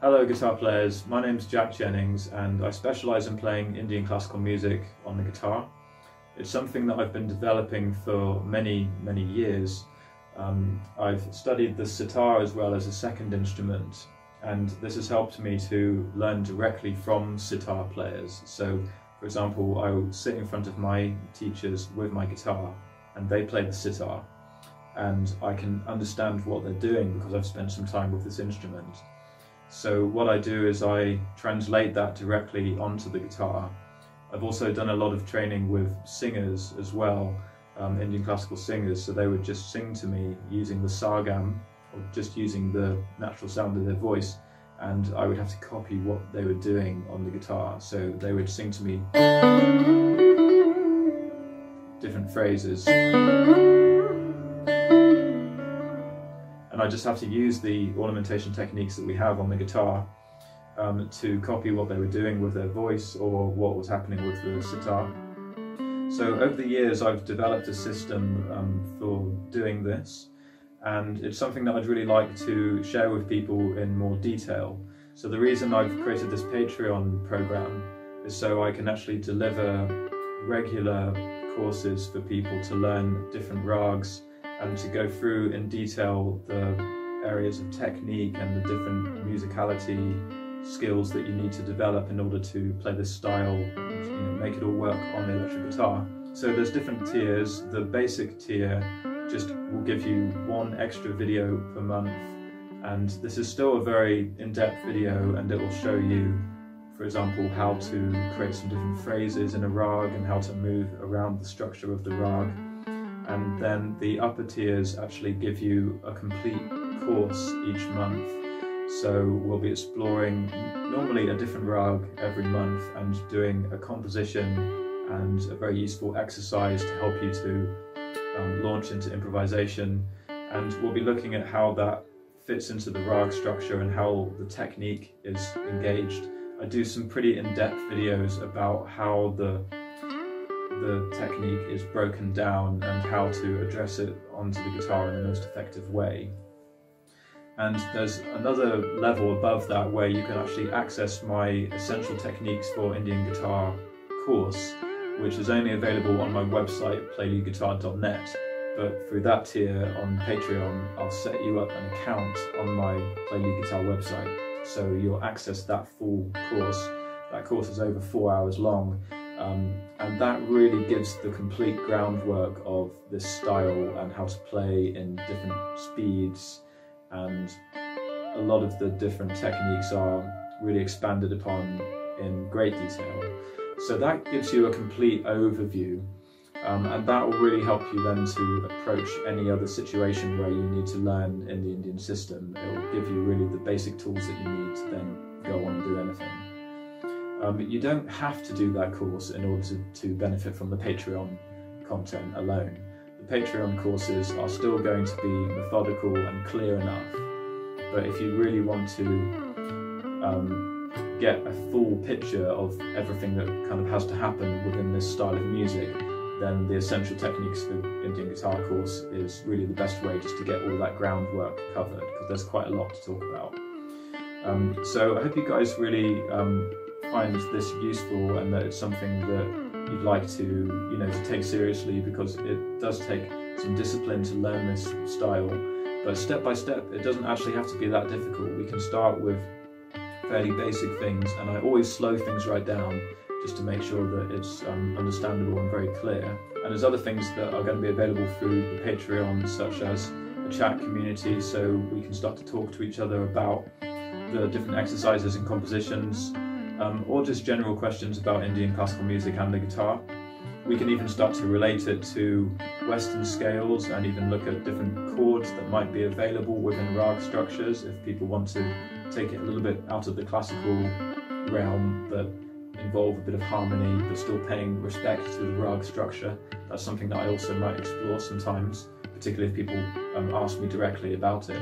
Hello guitar players, my name's Jack Jennings and I specialise in playing Indian classical music on the guitar. It's something that I've been developing for many years. I've studied the sitar as well as a second instrument, and this has helped me to learn directly from sitar players. So for example, I would sit in front of my teachers with my guitar and they play the sitar, and I can understand what they're doing because I've spent some time with this instrument. So what I do is I translate that directly onto the guitar. I've also done a lot of training with singers as well, Indian classical singers, so they would just sing to me using the sargam, or just using the natural sound of their voice, and I would have to copy what they were doing on the guitar. So they would sing to me different phrases, and I just have to use the ornamentation techniques that we have on the guitar to copy what they were doing with their voice or what was happening with the sitar. So over the years I've developed a system for doing this, and it's something that I'd really like to share with people in more detail. So the reason I've created this Patreon program is so I can actually deliver regular courses for people to learn different rags and to go through in detail the areas of technique and the different musicality skills that you need to develop in order to play this style and make it all work on the electric guitar. So there's different tiers. The basic tier just will give you one extra video per month, and this is still a very in-depth video, and it will show you, for example, how to create some different phrases in a rag and how to move around the structure of the rag. And then the upper tiers actually give you a complete course each month. So we'll be exploring normally a different rag every month and doing a composition and a very useful exercise to help you to launch into improvisation. And we'll be looking at how that fits into the rag structure and how the technique is engaged. I do some pretty in-depth videos about how the technique is broken down and how to address it onto the guitar in the most effective way. And there's another level above that where you can actually access my Essential Techniques for Indian Guitar course, which is only available on my website, playleadguitar.net. But through that tier on Patreon, I'll set you up an account on my Play Lead Guitar website, so you'll access that full course. That course is over 4 hours long. And that really gives the complete groundwork of this style and how to play in different speeds, and a lot of the different techniques are really expanded upon in great detail. So that gives you a complete overview, and that will really help you then to approach any other situation where you need to learn in the Indian system. It will give you really the basic tools that you need to then go on and do anything. You don't have to do that course in order to benefit from the Patreon content alone. The Patreon courses are still going to be methodical and clear enough, but if you really want to get a full picture of everything that kind of has to happen within this style of music, then the Essential Techniques for Indian Guitar course is really the best way just to get all that groundwork covered, because there's quite a lot to talk about. So I hope you guys really find this useful, and that it's something that you'd like to, to take seriously, because it does take some discipline to learn this style. But step by step, it doesn't actually have to be that difficult. We can start with fairly basic things, and I always slow things right down just to make sure that it's understandable and very clear. And there's other things that are going to be available through the Patreon, such as a chat community, so we can start to talk to each other about the different exercises and compositions, or just general questions about Indian classical music and the guitar. We can even start to relate it to Western scales and even look at different chords that might be available within rag structures if people want to take it a little bit out of the classical realm but involve a bit of harmony but still paying respect to the rag structure. That's something that I also might explore sometimes, particularly if people ask me directly about it.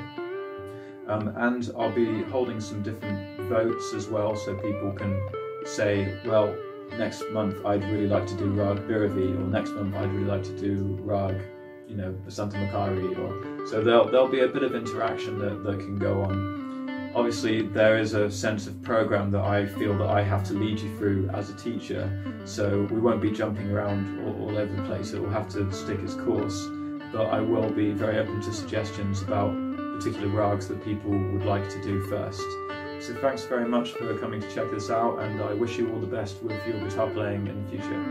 And I'll be holding some different votes as well, so people can say, well, next month I'd really like to do rag Biravi, or next month I'd really like to do rag, Basanta Makari, or so there'll be a bit of interaction that can go on Obviously there is a sense of program that I feel that I have to lead you through as a teacher, so we won't be jumping around all over the place. It will have to stick its course, but I will be very open to suggestions about particular rags that people would like to do first. So thanks very much for coming to check this out, and I wish you all the best with your guitar playing in the future.